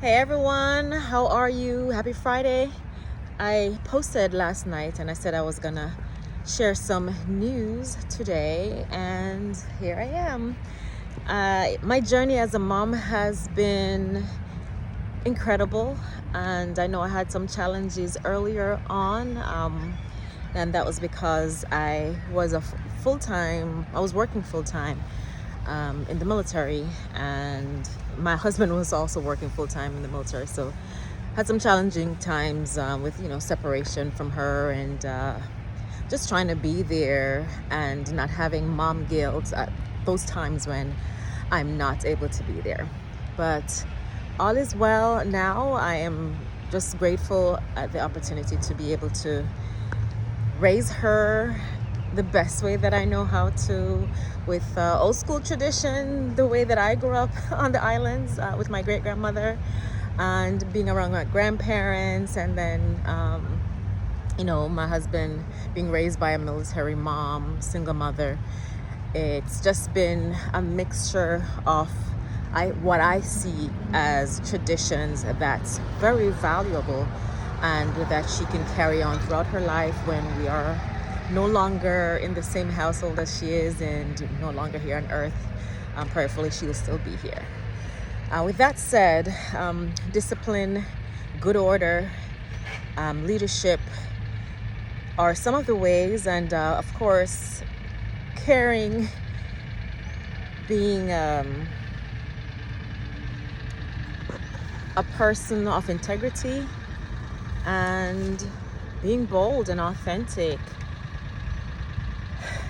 Hey everyone, how are you? Happy Friday. I posted last night and I said I was gonna share some news today, and here I am. My journey as a mom has been incredible, and I know I had some challenges earlier on, and that was because I was working full time in the military, and my husband was also working full time in the military. So had some challenging times with separation from her, and just trying to be there and not having mom guilt at those times when I'm not able to be there. But all is well now. I am just grateful at the opportunity to be able to raise her the best way that I know how to, with old school tradition, the way that I grew up on the islands with my great grandmother, and being around my grandparents, and then my husband being raised by a military mom, single mother. It's just been a mixture of what I see as traditions that's very valuable, and that she can carry on throughout her life when we are no longer in the same household as she is, and no longer here on earth. Prayerfully, she will still be here. With that said, discipline, good order, leadership are some of the ways, and of course, caring, being a person of integrity, and being bold and authentic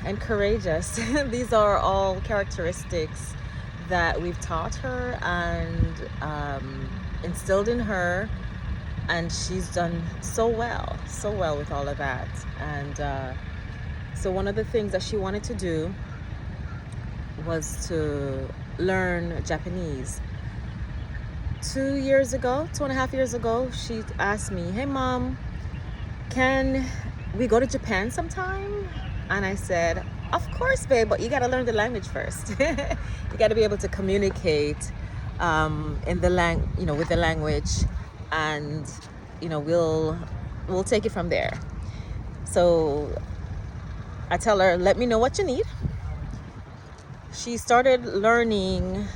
and courageous. These are all characteristics that we've taught her and instilled in her, and she's done so well with all of that. And so one of the things that she wanted to do was to learn Japanese. 2.5 years ago, she asked me, "Hey mom, can we go to Japan sometime?" And I said, "Of course, babe, but you got to learn the language first." You got to be able to communicate in the with the language, and we'll take it from there. So I tell her, "Let me know what you need." She started learning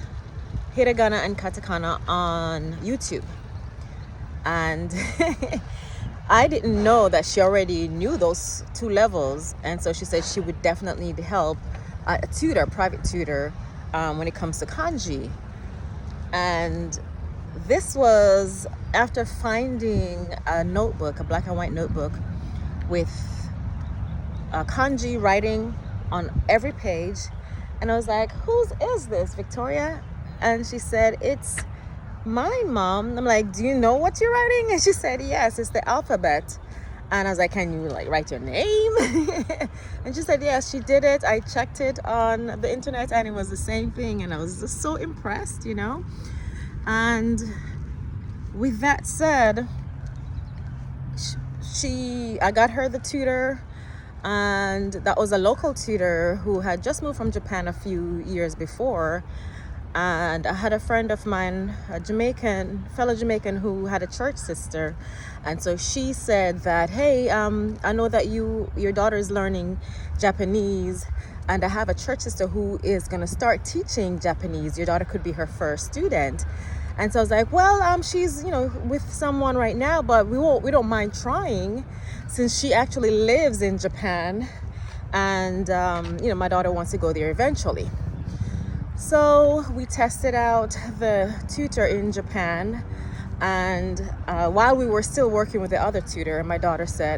hiragana and katakana on YouTube, and I didn't know that she already knew those two levels, and so she said she would definitely need help, a tutor, private tutor, when it comes to kanji. And this was after finding a notebook, a black and white notebook with kanji writing on every page. And I was like, "Whose is this, Victoria?" And she said, "It's mine, mom." I'm like, "Do you know what you're writing?" And she said, "Yes, it's the alphabet." And I was like, "Can you write your name?" And she said, "Yes, she did it. I checked it on the internet and it was the same thing." And I was just so impressed. And with that said, I got her the tutor, and that was a local tutor who had just moved from Japan a few years before. And I had a friend of mine, a fellow Jamaican, who had a church sister. And so she said that, "Hey, I know that your daughter is learning Japanese, and I have a church sister who is going to start teaching Japanese. Your daughter could be her first student." And so I was like, "Well, she's, with someone right now, but we don't mind trying, since she actually lives in Japan, and my daughter wants to go there eventually." So we tested out the tutor in Japan, and while we were still working with the other tutor, I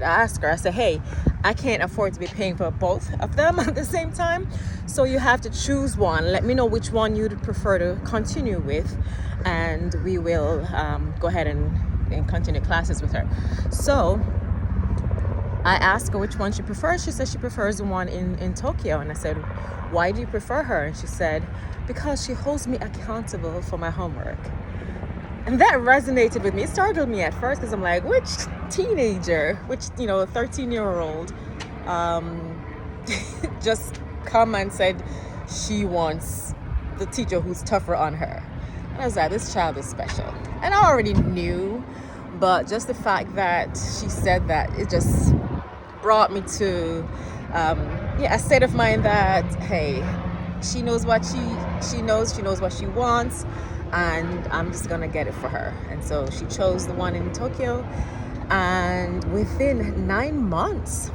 asked her, I said, "Hey, I can't afford to be paying for both of them at the same time, so you have to choose one. Let me know which one you'd prefer to continue with, and we will go ahead and continue classes with her." So I asked her which one she prefers. She said she prefers the one in Tokyo. And I said, "Why do you prefer her?" And she said, "Because she holds me accountable for my homework." And that resonated with me. It startled me at first, because I'm like, which 13-year-old just come and said she wants the teacher who's tougher on her? And I was like, this child is special. And I already knew, but just the fact that she said that, it just brought me to a state of mind that, hey, she knows what she knows what she wants, and I'm just gonna get it for her. And so she chose the one in Tokyo, and within 9 months,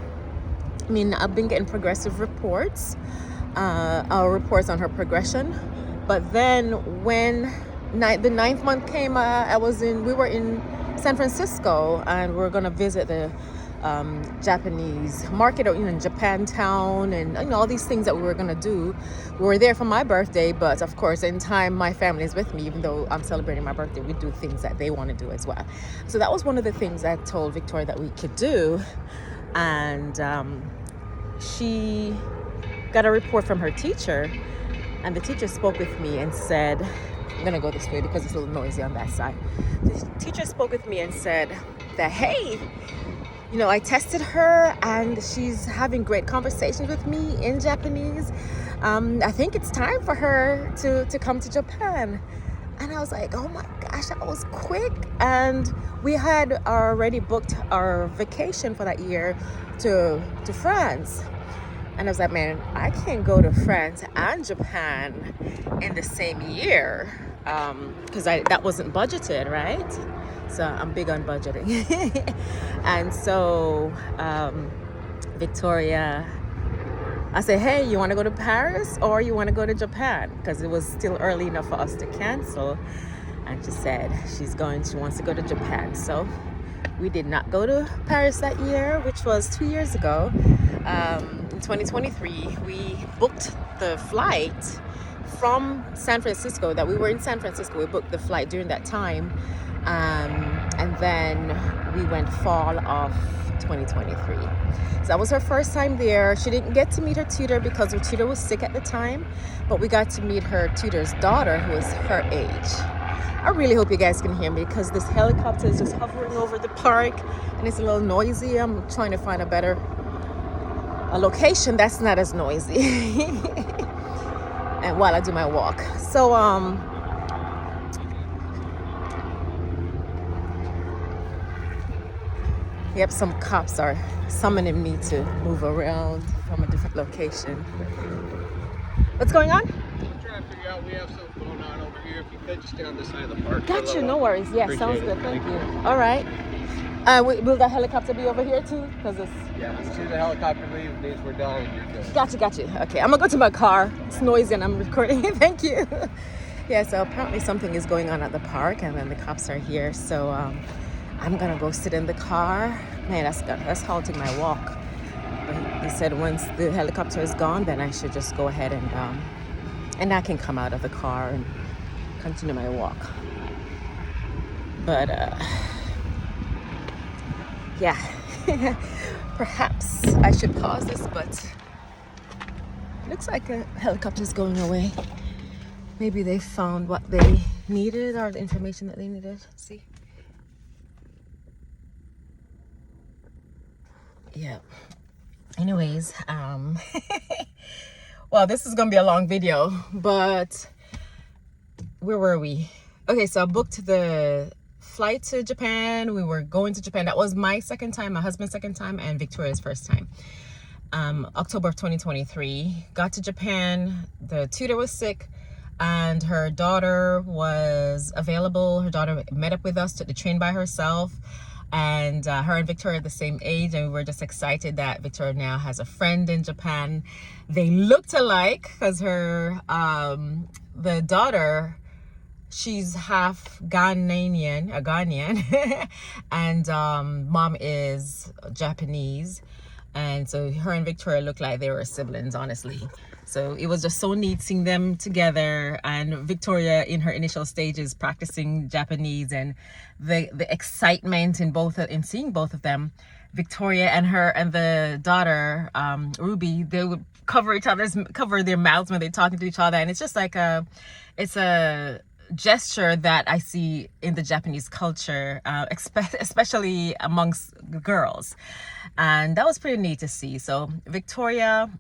I mean, I've been getting progressive reports, reports on her progression. But then when the 9th month came, we were in San Francisco, and we were gonna visit the Japanese market, or in Japantown, and all these things that we were gonna do. We were there for my birthday, but of course, in time, my family is with me. Even though I'm celebrating my birthday, we do things that they want to do as well. So that was one of the things I told Victoria that we could do, and she got a report from her teacher, and the teacher spoke with me and said, I'm gonna go this way because it's a little noisy on that side. The teacher spoke with me and said that, hey, I tested her and she's having great conversations with me in Japanese. I think it's time for her to come to Japan. And I was like, oh my gosh, that was quick. And we had already booked our vacation for that year to France. And I was like, man, I can't go to France and Japan in the same year, because that wasn't budgeted, right? So I'm big on budgeting. And so Victoria, I said, hey, you want to go to Paris or you want to go to Japan? Because it was still early enough for us to cancel. And she said she wants to go to Japan. So we did not go to Paris that year, which was 2 years ago. In 2023, we booked the flight from San Francisco, that we were in San Francisco. We booked the flight during that time. And then we went fall of 2023. So that was her first time there. She didn't get to meet her tutor because her tutor was sick at the time, but we got to meet her tutor's daughter, who was her age. I really hope you guys can hear me because this helicopter is just hovering over the park and it's a little noisy. I'm trying to find a location that's not as noisy and while I do my walk. So yep, some cops are summoning me to move around from a different location. What's going on? I'm trying to figure out, we have something going on over here. If you could just stay on this side of the park. Got you, no worries. Yeah, sounds good. Thank you. All right. Will the helicopter be over here too? Yeah, as soon as the helicopter leaves, it means we're done and you're good. Got you. Okay, I'm gonna go to my car. It's noisy and I'm recording. Thank you. Yeah, so apparently something is going on at the park, and then the cops are here. So I'm gonna go sit in the car. Man, that's halting my walk. But he said once the helicopter is gone, then I should just go ahead and I can come out of the car and continue my walk. But yeah, perhaps I should pause this, but it looks like a helicopter is going away. Maybe they found what they needed or the information that they needed. See? Yeah. Anyways, well, this is gonna be a long video, but where were we? Okay, so I booked the flight to Japan. We were going to Japan. That was my second time, my husband's second time, and Victoria's first time. October of 2023. Got to Japan. The tutor was sick and her daughter was available. Her daughter met up with us, took the train by herself. And her and Victoria are the same age, and we were just excited that Victoria now has a friend in Japan. They looked alike because the daughter, she's half Ghanaian, and mom is Japanese. And so her and Victoria looked like they were siblings, honestly. So it was just so neat seeing them together, and Victoria in her initial stages practicing Japanese, and the excitement in seeing both of them. Victoria and the daughter, Ruby, they would cover their mouths when they're talking to each other, and it's just like it's a gesture that I see in the Japanese culture, especially amongst girls, and that was pretty neat to see. So Victoria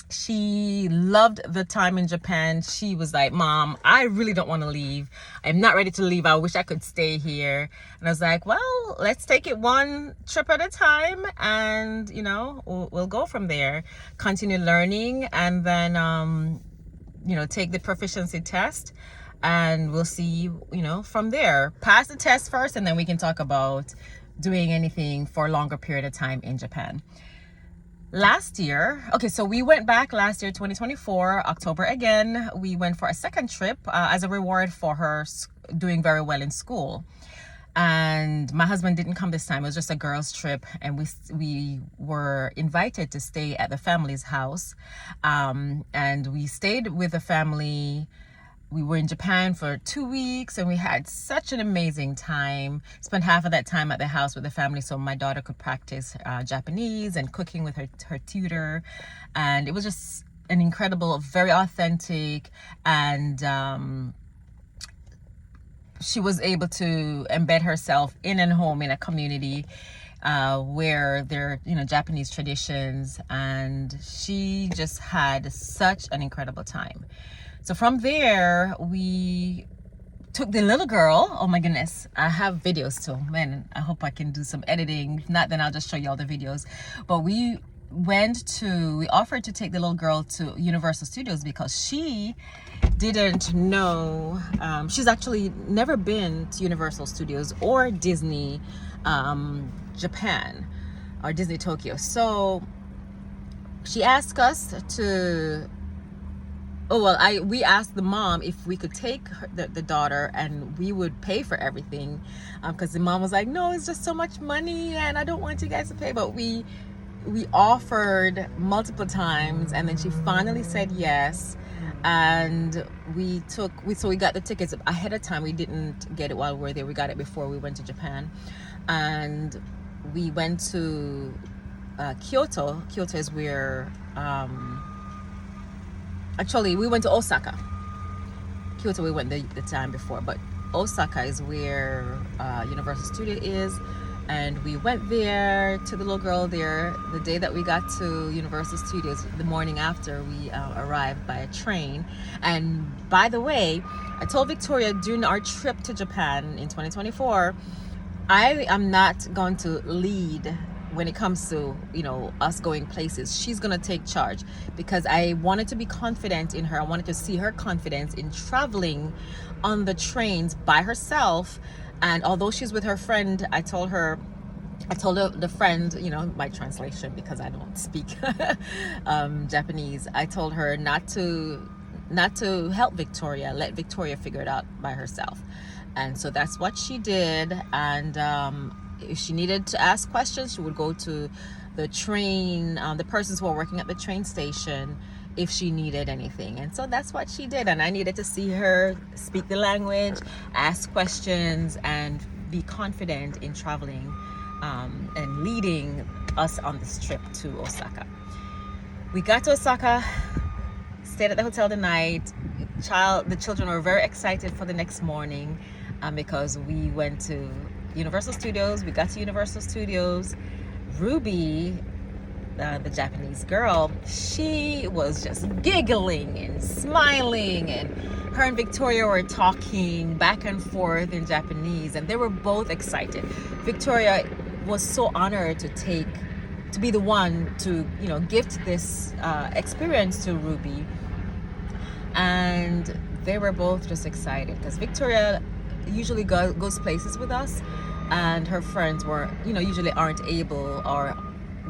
She loved the time in Japan. She was like, Mom, I really don't want to leave. I'm not ready to leave. I wish I could stay here. And I was like, well, let's take it one trip at a time, and we'll go from there, continue learning, and then take the proficiency test, and we'll see, from there. Pass the test first, and then we can talk about doing anything for a longer period of time in Japan. Last year, so we went back last year, 2024, October again. We went for a second trip as a reward for her doing very well in school. And my husband didn't come this time. It was just a girls' trip, and we were invited to stay at the family's house. And we stayed with the family. We were in Japan for 2 weeks, and we had such an amazing time. Spent half of that time at the house with the family so my daughter could practice Japanese and cooking with her tutor. And it was just an incredible, very authentic, and she was able to embed herself in and home in a community where there are Japanese traditions, and she just had such an incredible time. So from there, we took the little girl. Oh my goodness, I have videos too. Man, I hope I can do some editing. If not, then I'll just show you all the videos. But we offered to take the little girl to Universal Studios because she didn't know. She's actually never been to Universal Studios or Disney Japan or Disney Tokyo. So she asked us to. We asked the mom if we could take the daughter, and we would pay for everything, because the mom was like, no, it's just so much money and I don't want you guys to pay. But we offered multiple times, and then she finally said yes, and we got the tickets ahead of time. We didn't get it while we were there. We got it before we went to Japan, and we went to Kyoto. Kyoto is where actually, we went to Osaka. Kyoto, we went the time before, but Osaka is where Universal Studio is. And we went there to the little girl there the day that we got to Universal Studios. The morning after, we arrived by a train. And by the way, I told Victoria during our trip to Japan in 2024, I am not going to lead when it comes to us going places. She's gonna take charge, because I wanted to be confident in her. I wanted to see her confidence in traveling on the trains by herself. And although she's with her friend, I told her the friend, my translation, because I don't speak Japanese, I told her not to help Victoria, let Victoria figure it out by herself. And so that's what she did. And if she needed to ask questions, she would go to the train, the persons who are working at the train station, if she needed anything. And so that's what she did. And I needed to see her speak the language, ask questions, and be confident in traveling and leading us on this trip to Osaka. We got to Osaka, stayed at the hotel the night. The children were very excited for the next morning because we went to Universal Studios. We got to Universal Studios. Ruby, the Japanese girl, she was just giggling and smiling, and her and Victoria were talking back and forth in Japanese, and they were both excited. Victoria was so honored to be the one to gift this experience to Ruby, and they were both just excited because Victoria usually goes places with us, and her friends usually aren't able, or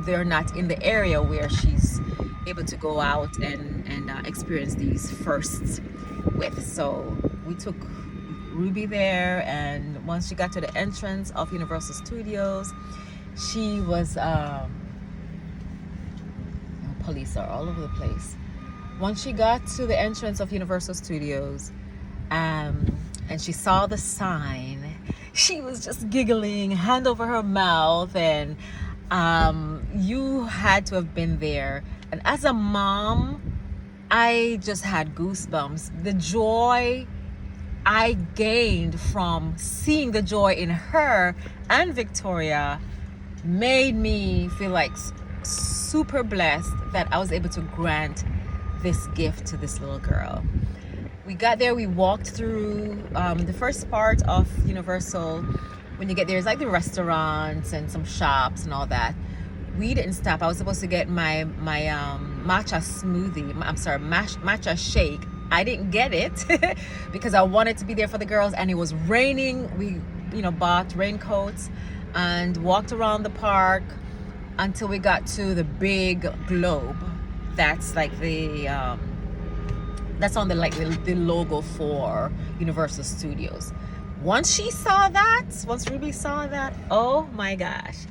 they're not in the area where she's able to go out and experience these firsts with. So we took Ruby there, and once she got to the entrance of Universal Studios, she was police are all over the place. Once she got to the entrance of Universal Studios, and she saw the sign, she was just giggling, hand over her mouth, and you had to have been there. And as a mom, I just had goosebumps. The joy I gained from seeing the joy in her and Victoria made me feel like super blessed that I was able to grant this gift to this little girl. We got there, we walked through the first part of Universal. When you get there, it's like the restaurants and some shops and all that. We didn't stop. I was supposed to get my matcha smoothie. I'm sorry, matcha shake. I didn't get it because I wanted to be there for the girls, and it was raining. We, bought raincoats and walked around the park until we got to the big globe. That's like that's on the logo for Universal Studios. Once Ruby saw that, oh my gosh,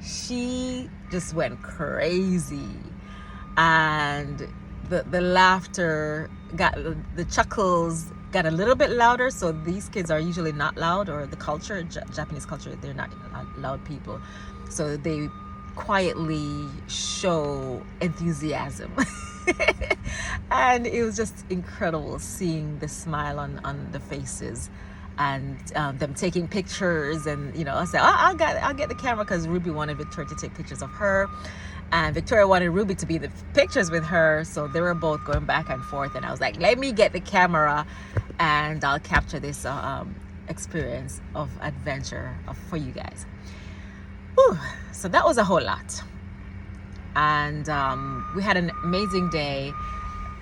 she just went crazy, and the laughter the chuckles got a little bit louder. So these kids are usually not loud, or the culture, Japanese culture, they're not loud people, so they quietly show enthusiasm. And it was just incredible seeing the smile on the faces, and them taking pictures. And I said, I'll get the camera, because Ruby wanted Victoria to take pictures of her, and Victoria wanted Ruby to be the pictures with her. So they were both going back and forth, and I was like, let me get the camera and I'll capture this experience of adventure for you guys. Whew. So that was a whole lot, and we had an amazing day.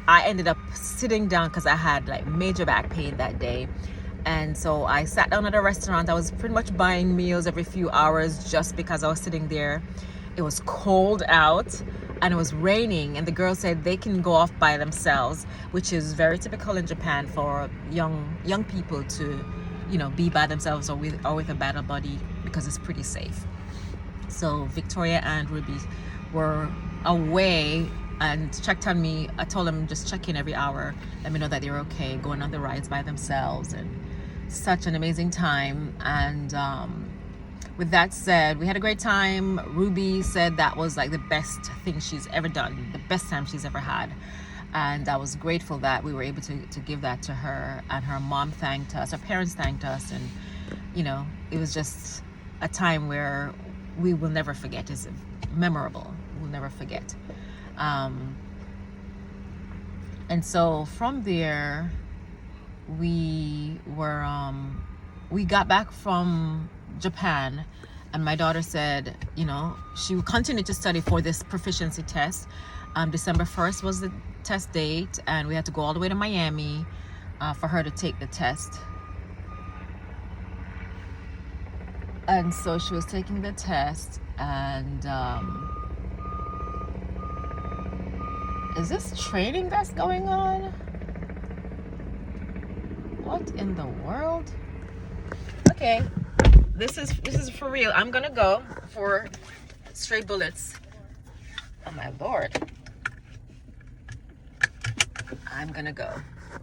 I ended up sitting down because I had like major back pain that day, and so I sat down at a restaurant. I was pretty much buying meals every few hours just because I was sitting there. It was cold out and it was raining, and the girls said they can go off by themselves, which is very typical in Japan for young people to be by themselves or with a battle buddy, because it's pretty safe. So Victoria and Ruby were away and checked on me. I told them just check in every hour, let me know that they're okay, going on the rides by themselves. And such an amazing time. And with that said, we had a great time. Ruby said that was like the best thing she's ever done, the best time she's ever had. And I was grateful that we were able to give that to her. And her mom thanked us, her parents thanked us, and it was just a time where we will never forget. It's memorable. We'll never forget. And so from there, we got back from Japan, and my daughter said, she would continue to study for this proficiency test. December 1st was the test date, and we had to go all the way to Miami for her to take the test. And so she was taking the test, and is this training that's going on? What in the world? Okay, this is for real. I'm gonna go for stray bullets. Oh my Lord. I'm gonna go.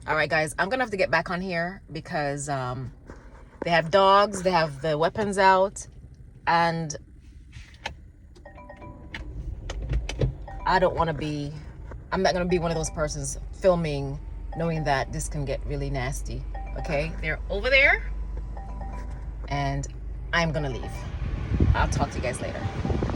All right, guys, I'm gonna have to get back on here because they have dogs, they have the weapons out, and I'm not gonna be one of those persons filming knowing that this can get really nasty. Okay, they're over there, and I'm gonna leave. I'll talk to you guys later.